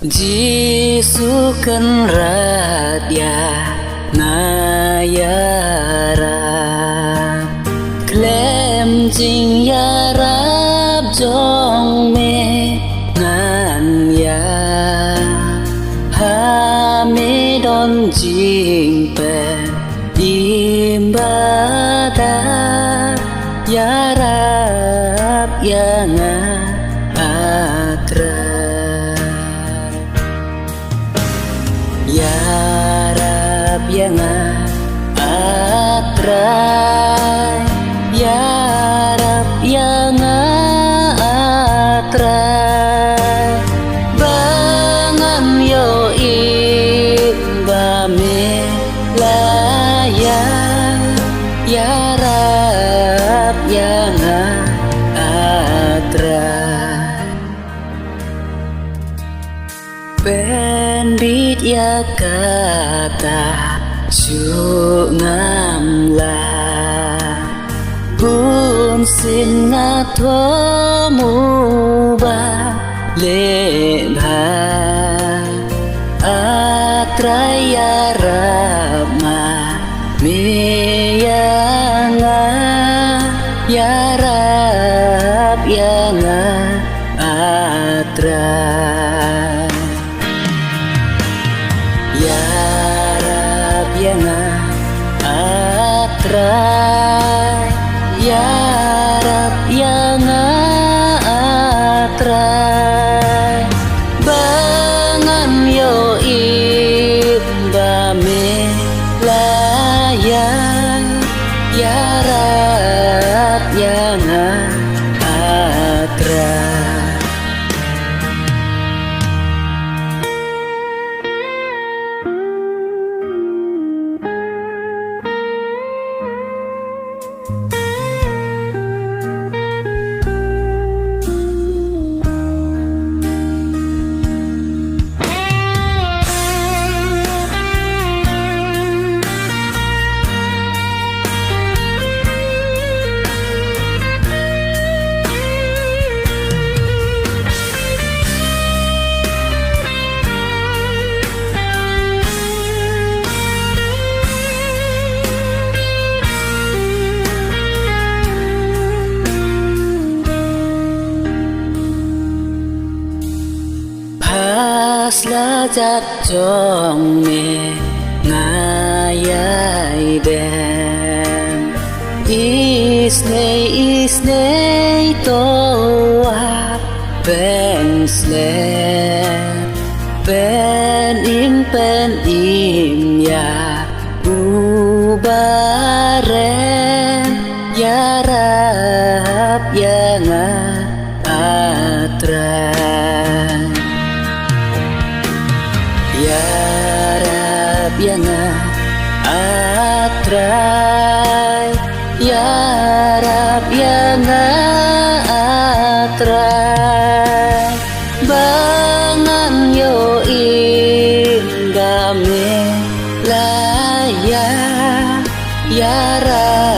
Jisukan radia nayara klem jing yarab jong me ngan ya ha me don jing pen imbada yarab yanga atra yarab yanga atrai yarab yanga atrai bangan yo imbame laya yarab yanga atrai Pendit ya kata su ngam la bun sin nga tho mu ba le bha atraya rama me ya nga ya rab ya nga atrai yarab yanga atrai yarab yanga atrai bangan yo imbame laya yarab yanga atrai Pasla jat jong me ngayai den isne toa ben im ya ubaren yarab yanga atrai yarab yanga atrai yarab yanga atrai bangan yo indame laya yarab